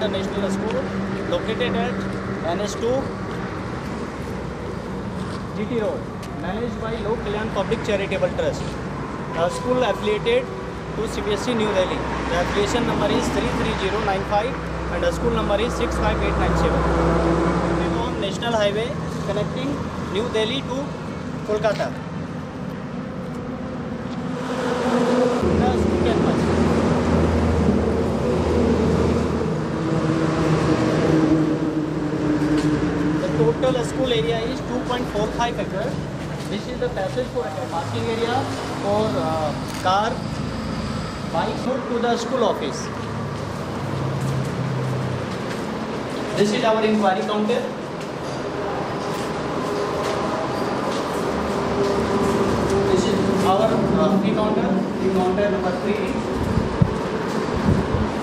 International School located at NS2 GT Road, managed by Lok Kalyan Public Charitable Trust. The school affiliated to CBSE New Delhi. The affiliation number is 33095 and the school number is 65897. We are on National Highway connecting New Delhi to Kolkata. The school campus. The total school area is 2.45 acres. This is the passage for parking area for car, bike to the school office. This is our inquiry counter. This is our fee counter number 3,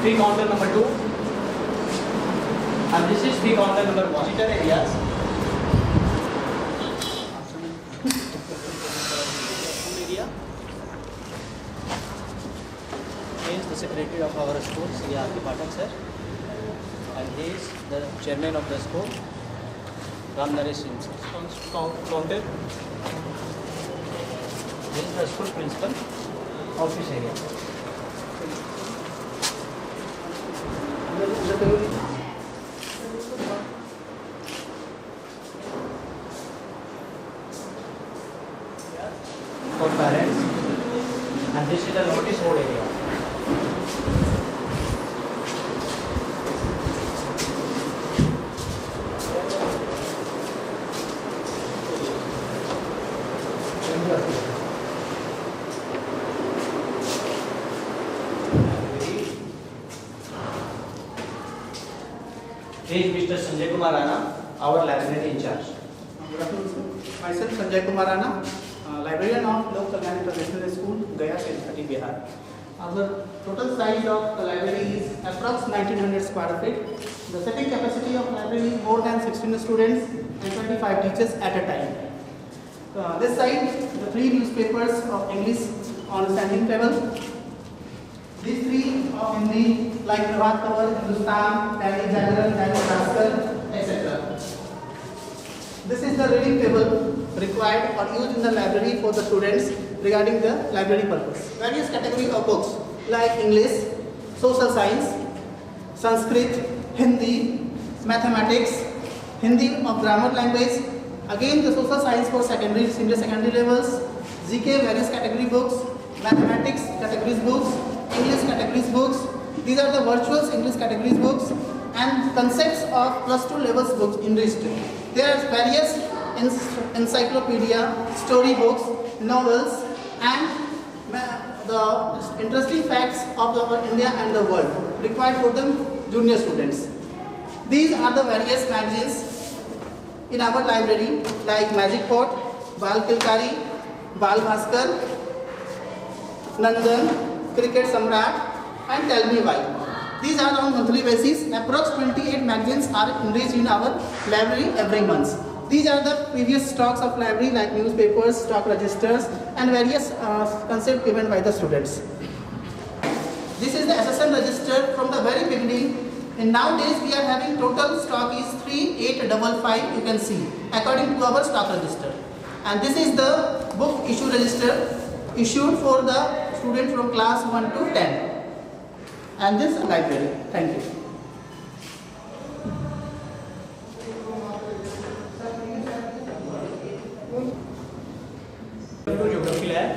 fee counter number 2, and this is fee counter number 1. Visitor areas. He is the secretary of our school, Sri R.K. Pathak sir, and he is the chairman of the school, Ram Naresh Singh sir. Counter. This is the school principal office area. For parents, and this is the notice board area. He is Mr. Sanjay Kumar Rana, our library in charge. Good afternoon, sir. Myself Sanjay Kumar Rana, librarian of Lok Kalyan International School, Gaya, State Bihar. Our total size of the library is approx 1900 square feet. The sitting capacity of library is more than 16 students and 25 teachers at a time. This side, the 3 newspapers of English on standing table. These 3 of Hindi like Prabhat Khabar, Hindustan, Daily Jagran, Daily Bhaskar, etc. This is the reading table required or used in the library for the students regarding the library purpose. Various categories of books like English, social science, Sanskrit, Hindi, mathematics, Hindi of grammar language, again the social science for secondary, senior secondary levels, GK various category books, mathematics categories books, English categories books. These are the virtual English categories books and concepts of +2 levels books enriched. There are various encyclopedia, story books, novels, and the interesting facts of our India and the world required for the junior students. These are the various magazines in our library like Magic Pot, Bal Kilkari, Bal Bhaskar, Nandan, Cricket Samrat, and Tell Me Why. These are on monthly basis. Approx 28 magazines are enriched in our library every month. These are the previous stocks of library like newspapers, stock registers, and various concepts given by the students. This is the SSN register from the very beginning. And nowadays we are having total stock is 3855, you can see, according to our stock register. And this is the book issue register issued for the student from class 1 to 10. And this library. Thank you. Geography lab.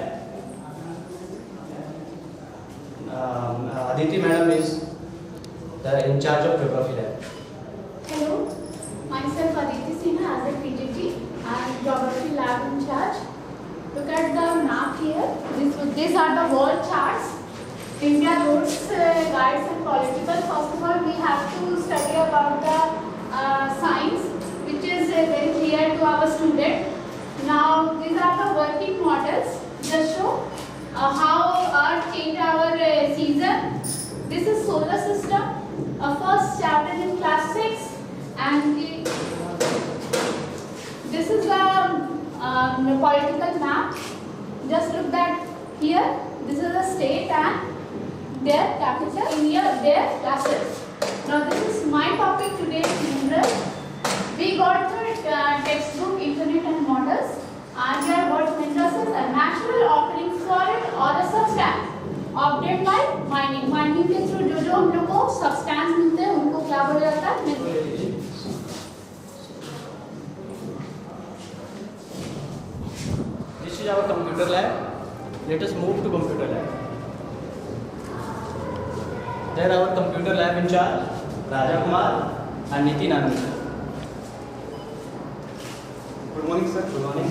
Aditi madam is the in charge of geography lab. Hello, myself Aditi Sinha as a PGT and geography lab in charge. Look at the map here. These are the world charts. India roads, guides and political. First of all, we have to study about the science, which is very clear to our student. Now, these are the working models. Just show how Earth changed our season. This is solar system. First chapter in class 6, and this is the political map. Just look that here. This is the state and their capital in their classes. Now this is my topic today is mineral. We got the textbook Internet and Models. And here what minerals is a natural occurring solid or a substance obtained by mining. Mining के through जो हम लोग को substance मिलते हैं उनको क्या बोला जाता है? Mineral. This is our computer lab. Let us move to computer lab. There our computer lab in charge, Raja Kumar and Nitin Anand. Good morning, sir. Good morning.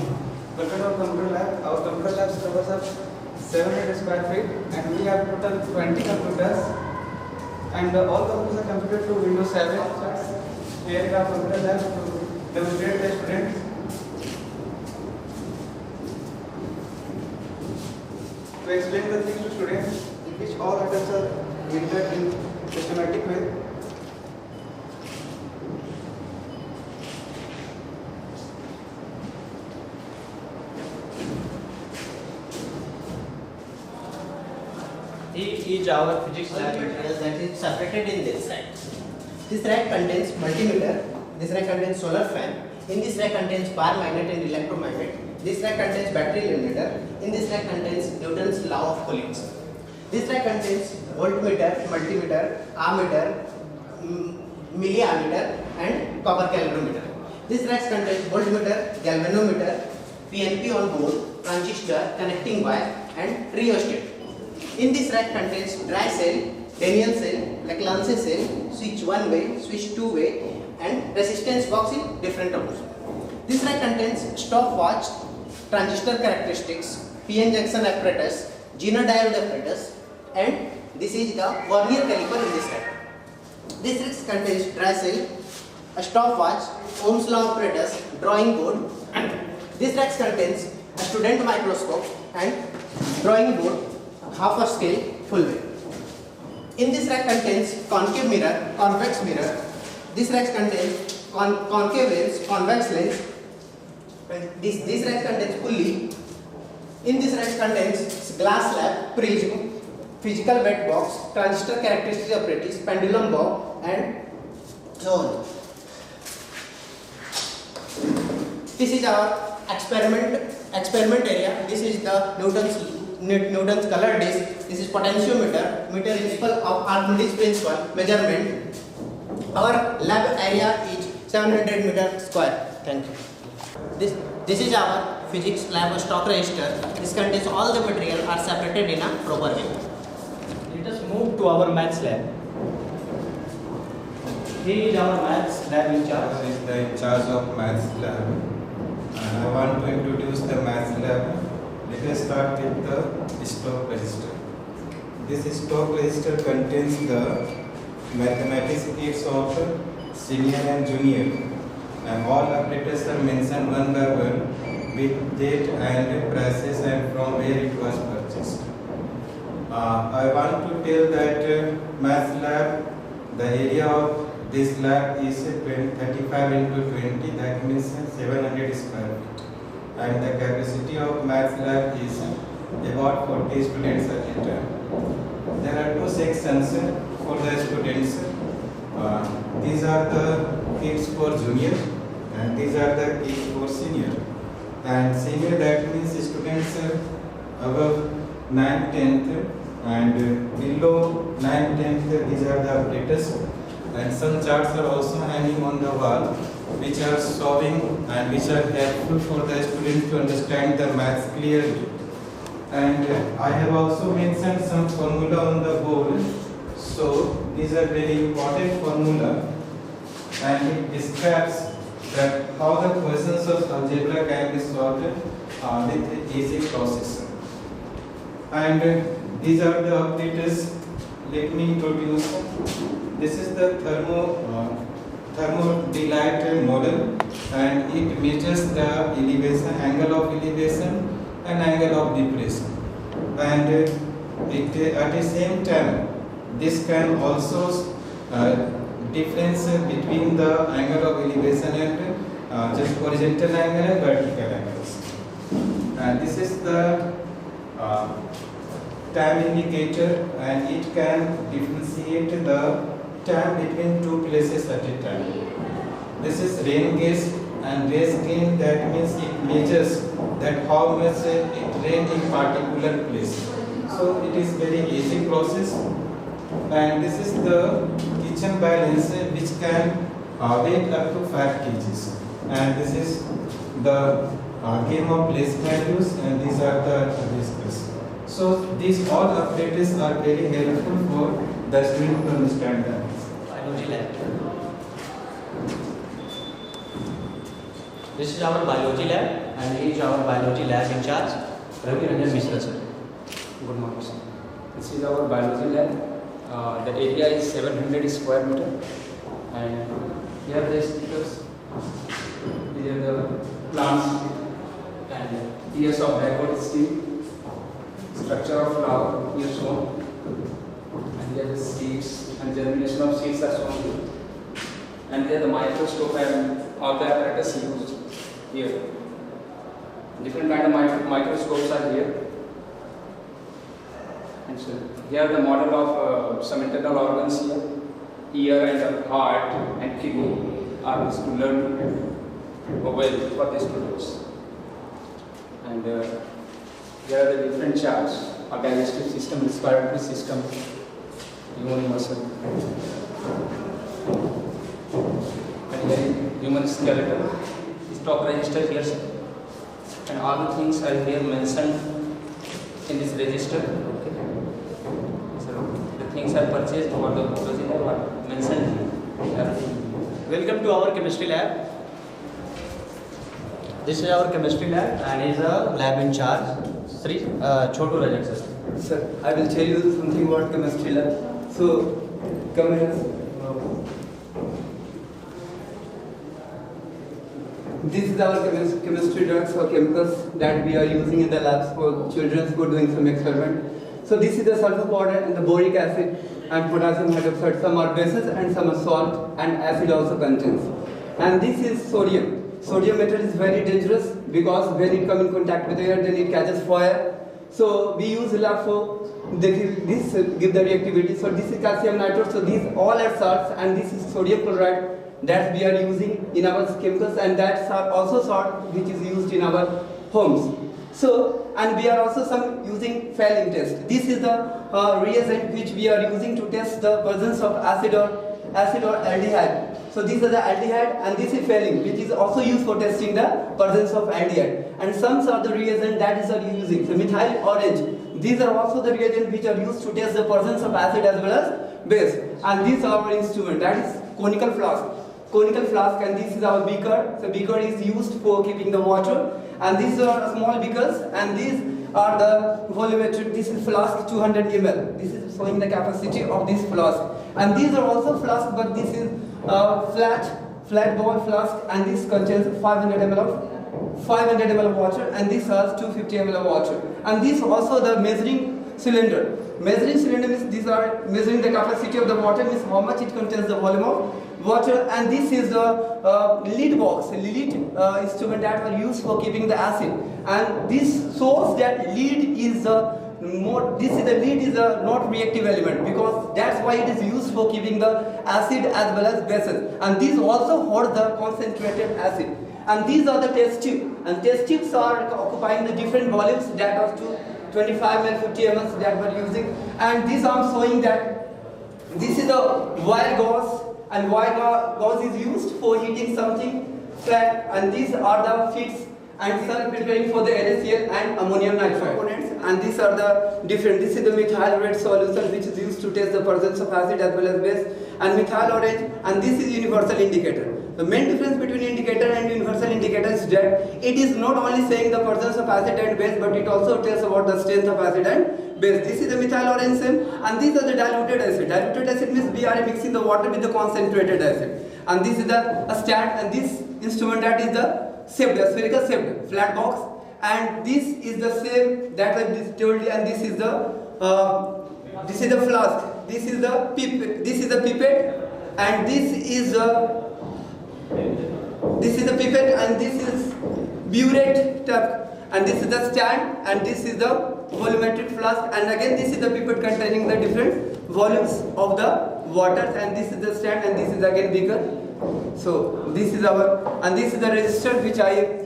Welcome to our computer lab. Our computer lab covers up 700 square feet and we have total 20 computers. And all computers are configured to Windows 7. Here is our computer lab to demonstrate the students. To explain the things to students, in which all items are entered in systematic way. It is our physics lab material that is separated in this rack. This rack contains multimeter, this rack contains solar fan, in this rack contains power magnet and electromagnet, this rack contains battery limiter, in this rack contains Newton's law of Coulomb. This rack contains voltmeter, multimeter, ammeter, milliammeter and copper calorimeter. This rack contains voltmeter, galvanometer, PNP on board, transistor, connecting wire and rheostat. In this rack contains dry cell, Daniell cell, Leclanche cell, switch one way, switch two way and resistance box in different tones. This rack contains stopwatch, transistor characteristics, PN junction apparatus, Zener diode apparatus and this is the Vernier caliper in this rack. This rack contains dry cell, a stopwatch, Ohm's law apparatus, drawing board. This rack contains a student microscope and drawing board, half a scale, full way. In this rack contains concave mirror, convex mirror. This rack contains concave lens, convex lens. This rack contains pulley. In this rack contains glass slab, prism, physical wet box, transistor characteristics apparatus, pendulum box and so on. This is our experiment area. This is the Newton's color disc. This is potentiometer, meter principle of Archimedes principle, measurement. Our lab area is 700 meter square. Thank you. This is our physics lab stock register. This contains all the material are separated in a proper way. Let us move to our maths lab. Here is our maths lab in charge. I is in charge of maths lab and I want to introduce the maths lab. Let us start with the stock register. This stock register contains the mathematics kits of senior and junior and all operators are mentioned one by one with date and prices and from where it was purchased. I want to tell that maths lab, the area of this lab is 35 into 20, that means 700 square feet. And the capacity of maths lab is about 40 students at a time. There are two sections for the students. These are the kits for junior and these are the kits for senior. And senior, that means students above 9th, 10th and below 9th, 10th, these are the operators. And some charts are also hanging on the wall which are solving and which are helpful for the students to understand the maths clearly. And I have also mentioned some formula on the board. So these are very important formula and it describes that how the questions of algebra can be solved with easy process. And these are the operators. Let me introduce. This is the thermodynamic model and it measures the elevation, angle of elevation and angle of depression. And at the same time, this can also difference between the angle of elevation and just horizontal angle and vertical angles. And this is the time indicator and it can differentiate the time between two places at a time. This is rain gauge, and rain gauge, that means it measures that how much it rain in particular place. So it is very easy process. And this is the kitchen balance which can weigh up to 5 kgs. And this is the game of place values, and these are the discs. So these all apparatus are very helpful for the student to understand that. Biology lab. This is our biology lab, and he is our biology lab in charge, Ravi Ranjan Mishra sir. Good morning, sir. This is our biology lab. The area is 700 square meter, and here are the stickers. These are the plants and years of backward steel. Structure of flower here shown, and here the seeds and germination of seeds are shown. And here the microscope and all the apparatus used here. Different kind of microscopes are here. And so here the model of some internal organs here, ear and heart and kidney are to learn well for the students. And here are the different charts: a digestive system, respiratory system, human muscle, and here human skeleton, stock register here, sir. And all the things are here mentioned in this register. Okay. So the things are purchased for the procedure are mentioned here. Welcome to our chemistry lab. This is our chemistry lab, and he is a lab in charge, Sri Chotu Rajak sir. Sir, I will tell you something about chemistry lab. So, come here. This is our chemistry drugs or chemicals that we are using in the labs for children who are doing some experiment. So this is the sulfur powder and the boric acid and potassium hydroxide. Some are bases and some are salt, and acid also contains. And this is sodium. Sodium metal is very dangerous because when it comes in contact with air, then it catches fire. So we use lab for this give the reactivity. So this is calcium nitrate. So these all are salts, and this is sodium chloride that we are using in our chemicals, and that's also salt which is used in our homes. So, and we are also using Fehling test. This is the reagent which we are using to test the presence of acid or aldehyde. So these are the aldehyde, and this is Fehling, which is also used for testing the presence of aldehyde. And some are the reagent that is are using. So methyl orange. These are also the reagent which are used to test the presence of acid as well as base. And these are our instrument, that is conical flask. Conical flask, and this is our beaker. So beaker is used for keeping the water, and these are small beakers, and these are the volumetric. This is flask 200 ml. This is showing the capacity of this flask, and these are also flask, but this is flat ball flask, and this contains 500 ml of water, and this has 250 ml of water, and this also the measuring cylinder. Measuring cylinder means these are measuring the capacity of the water, means how much it contains the volume of water, and this is the lead box, lead instrument that are used for keeping the acid, and this shows that lead is lead is a not reactive element, because that's why it is used for keeping the acid as well as bases, and these also hold the concentrated acid, and these are the test tube, and test tubes are occupying the different volumes that are to 25 ml, 50 ml that we are using, and this I am showing that this is a wire gauze. And wire gauze is used for heating something flat, and these are the feeds and sun preparing for the NaCl and ammonium nitrate components, and these are the different. This is the methyl red solution which is used to test the presence of acid as well as base, and methyl orange, and this is universal indicator. The main difference between indicator and universal indicator is that it is not only saying the presence of acid and base, but it also tells about the strength of acid and base. This is the methyl orange same, and these are the diluted acid. Diluted acid means we are mixing the water with the concentrated acid, and this is the stand, and this instrument that is the shaped, spherical shaped flat box, and this is the same that I told you, and this is the flask, this is the pipette, and this is the pipette, and this is burette tub, and this is the stand, and this is the volumetric flask, and again this is the pipette containing the different volumes of the waters, and this is the stand, and this is again beaker. So this is our, and this is the register which I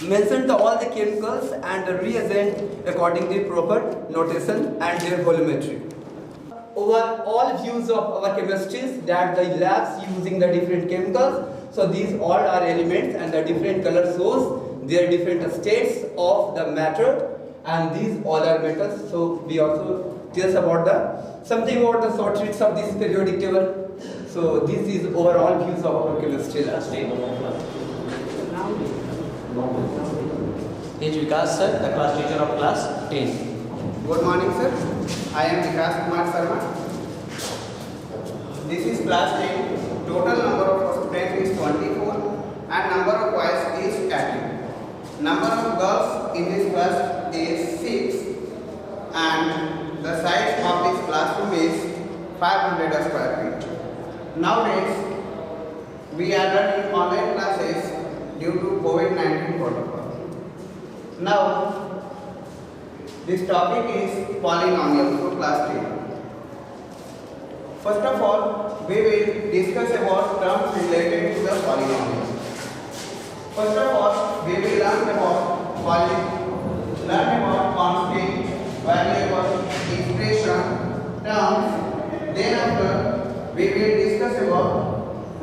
mentioned all the chemicals and the reagent according to proper notation and their volumetry. Over all views of our chemistries that the labs using the different chemicals. So these all are elements and the different color shows their different states of the matter, and these all are metals. So we also tell us about the something about the short tricks of this periodic table. So this is overall views of our chemistry lab. Is Vikas sir, the class teacher of class 10. Good morning, sir. I am Vikas Kumar Sharma. This is class 10. Total number of students is 24 and number of boys is 18. Number of girls in this class is 6 and the size of this classroom is 500 square feet. Nowadays, we are running online classes due to COVID-19 protocol. Now, this topic is polynomials for class 10. First of all, we will discuss about terms related to the polynomial. First of all, we will learn about constant, variable, expression, terms. Then after, we will discuss about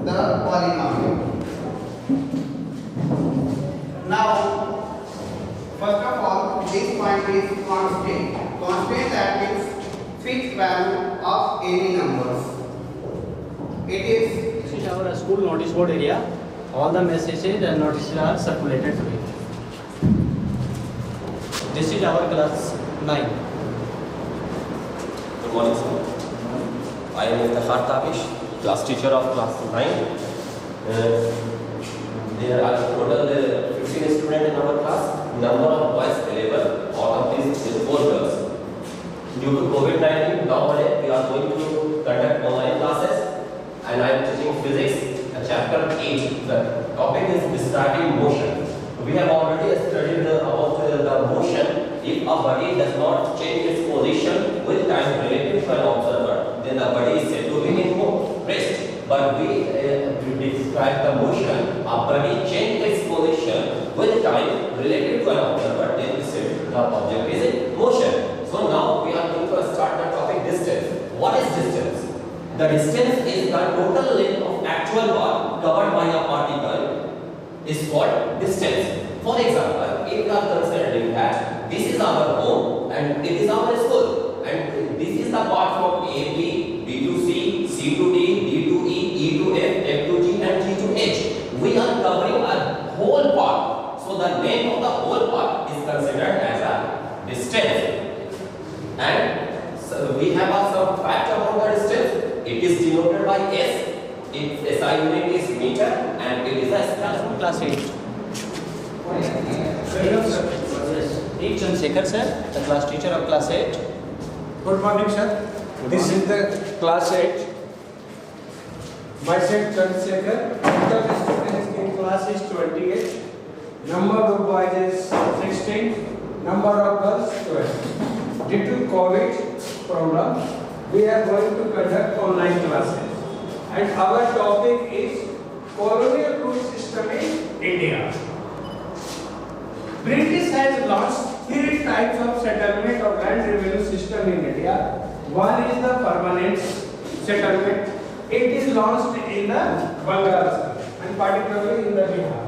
the polynomial. Now, first of all, this point is constant. Constant that means fixed value of any numbers. This is our school notice board area. All the messages and notices are circulated to it. This is our class 9. Good morning, sir. I am Iftihar Tabish, class teacher of class 9. There are total 15 students in our class. Number of boys available, out of these is 4 girls. Due to COVID-19, nowadays we are going to conduct online classes, and I am teaching physics, chapter 8. The topic is describing motion. We have already studied about the motion. If a body does not change its position with time relative to an observer, then the body is said to be in rest. But we describe the motion. A body change its position with time relative to an observer, then we say the object is in motion. So now we are going to start the topic distance. What is distance? The distance is the total length of actual bar covered by a particle is called distance. For example, if we are considering that this is our home and it is our school, and this is the part from A, B, B to C, C to D, D to E, E to F, F to G and G to H. We are covering a whole part. So the name of the whole part is considered as a distance. And so we have some fact about the distance. It is denoted by S. Its SI unit is meter and it is a Class 8. H. Chandrasekhar sir, the class teacher of class 8. Good morning, sir. This is the class 8. Myself, Chandrasekhar. Total students in class is 28. Number of boys is 16. Number of girls 12. Due to COVID problem, we are going to conduct online classes. And our topic is colonial rule system in India. British has launched 3 types of settlement of land revenue system in India. One is the permanent settlement. It is launched in the Bengal and particularly in the Bihar.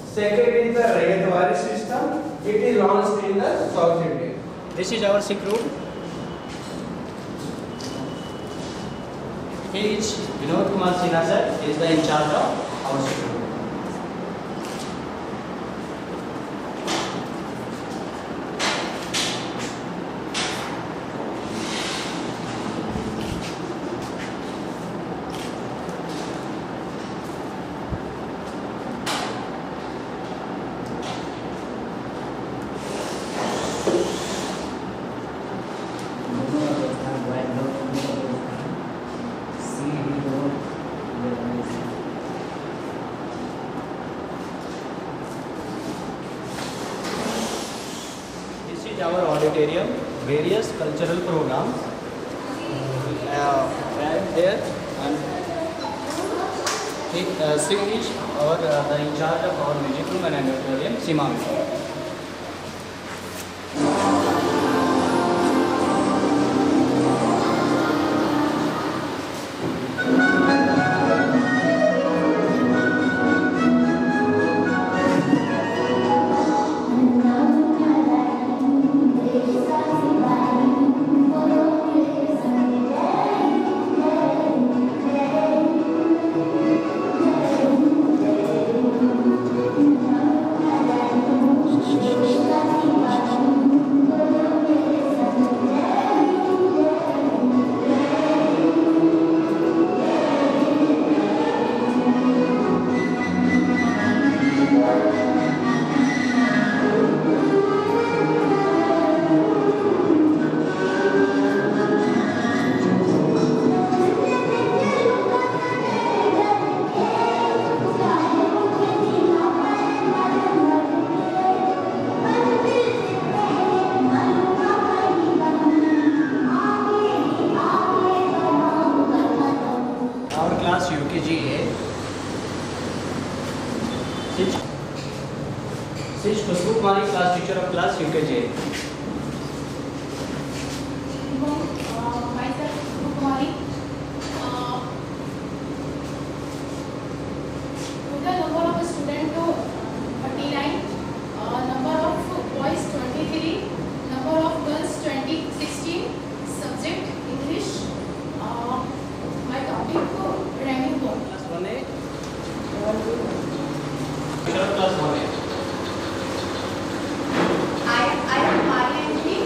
Second is the Rayatwari system. It is launched in the South India. This is our Sikh route. He is Vinod Kumar Sinha sir. He is the in charge of our Sikh route. Our auditorium, various cultural programs there, and she is the in charge of our music room and auditorium, Seema. She's Khushbu Kumari, class teacher of class UKJ. Myself, Khushbu Kumari. Total number of students 39, number of boys 23, number of girls 16, subject English. My topic rhyming poem. Class 1A. Teacher of class 1A. I am Marianji.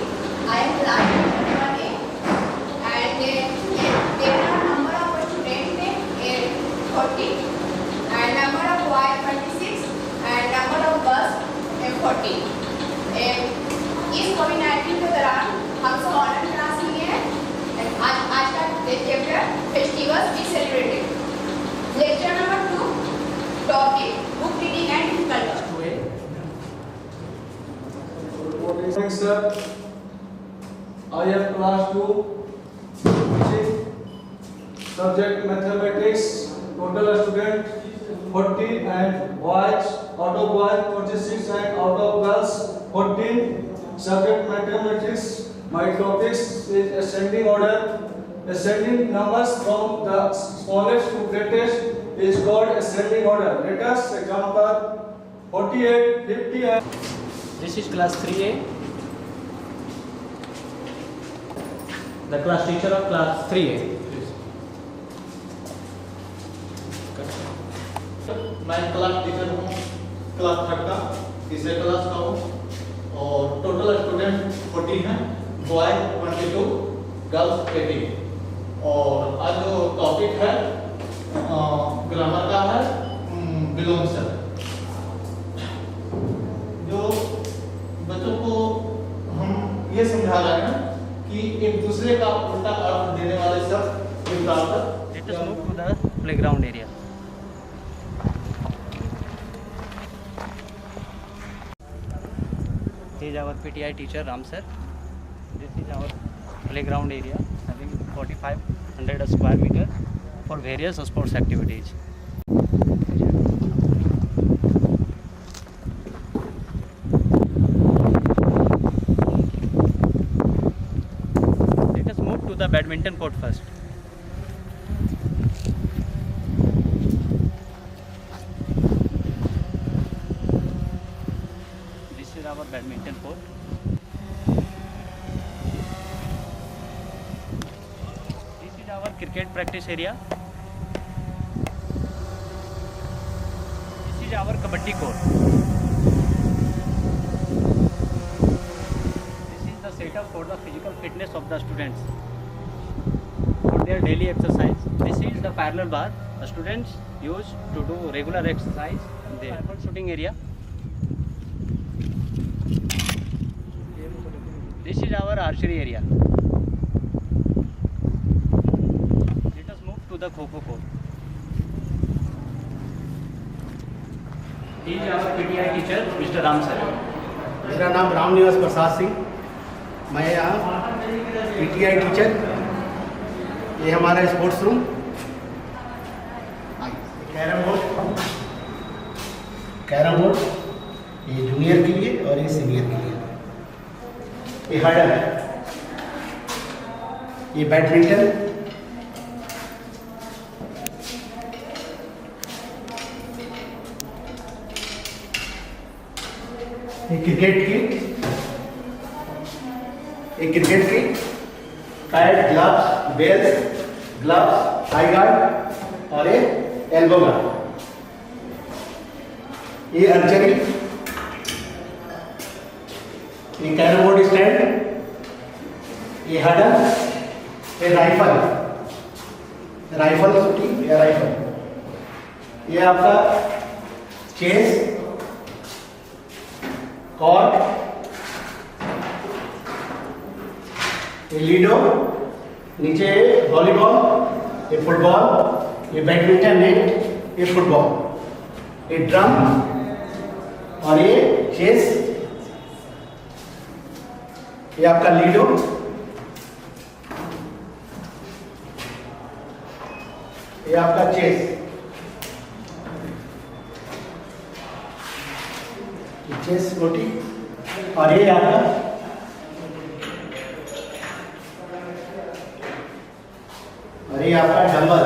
I am class 1A, and there are number of students 40, and number of boys 26, and number of girls 40. इस कोविड-19 के दौरान हम सब online class लिए हैं, आज का chapter festivals is celebrated. Lecture number 2, topic book reading and culture. Good morning, sir. I am class 2, teaching subject mathematics. Total student 40 and boys, out of boys 46 and out of girls 14. Subject mathematics. My topics is ascending order. Ascending numbers from the smallest to greatest is called ascending order. Let us example 48, 50 and This is class 3A. The class teacher of class 3A. मैं class teacher हूँ class 3 का, तीसरे class का हूँ और total student 40 हैं, boy 22, girls 18. और आज जो टॉपिक है ग्रामर का है बिलोंग्स है. जो बच्चों को हम ये समझा रहे हैं कि एक दूसरे का उल्टा अर्थ देने वाले शब्द विपरीत. Let us move to the playground area. This is our PTI teacher Ram sir. This is our playground area having 4500 square meter for various sports activities. Let us move to the badminton court first. This is our badminton court. This is our cricket practice area. This is our kabaddi court. This is the setup for the physical fitness of the students for their daily exercise. This is the parallel bar the students use to do regular exercise. The rifle shooting area. This is our archery area. Let us move to the Kho-Kho court. He is our PTI teacher, Mr. Ram sir. मेरा नाम रामनिवास प्रसाद सिंह. मैं यहाँ PTI teacher ये हमारा sports room, carrom board ये junior के लिए और ये सीनियर के लिए। ये हर्डल है, ये बैडमिंटन, ये क्रिकेट की, ये क्रिकेट की पैड, ग्लव्स, बेल्ट, ग्लव्स, आई गार्ड और ये एल्बो गार्ड। ये आर्चरी, ये कैरम बोर्ड स्टैंड, ये हडल, ये राइफल, शूटिंग या राइफल, ये आपका चेस, कॉर्क, ये लीडो, नीचे वॉलीबॉल, ये फुटबॉल, ये बैडमिंटन नेट, ये फुटबॉल, ये ड्रम और ये चेस, ये आपका लीडो, ये आपका चेस, चेस रोटी और ये आपका डंबल,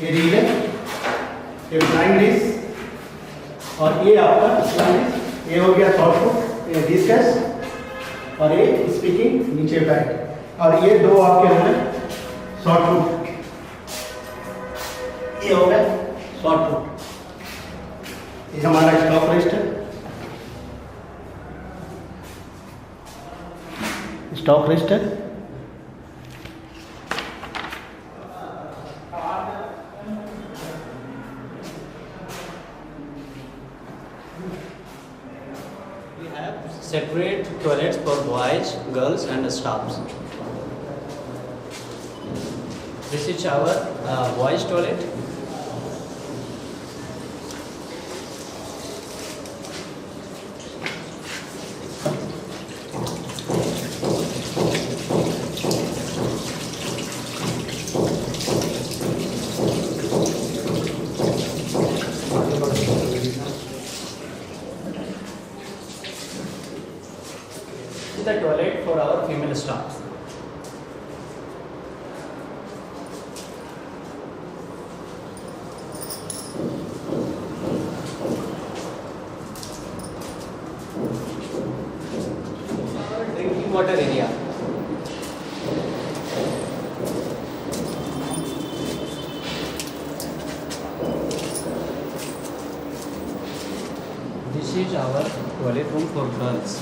ये रीले, ये फ्लाइंग डिश और ये आपका फ्लाइंग डिश, ये हो गया शॉर्ट फुट, ये डिस्कस और ये स्पीकिंग नीचे बैग और ये दो आपके हो गए शॉर्ट फुट, ये हो गया शॉर्ट फुट। ये हमारा stock register, stock register, separate toilets for boys, girls and staffs. This is our boys toilet. The toilet for our female staff. Our drinking water area. This is our toilet room for girls.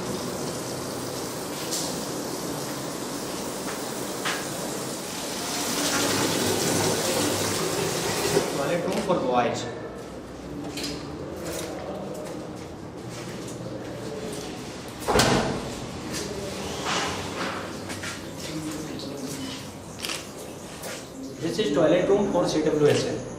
Toilet room for boys. This is toilet room for CWSL.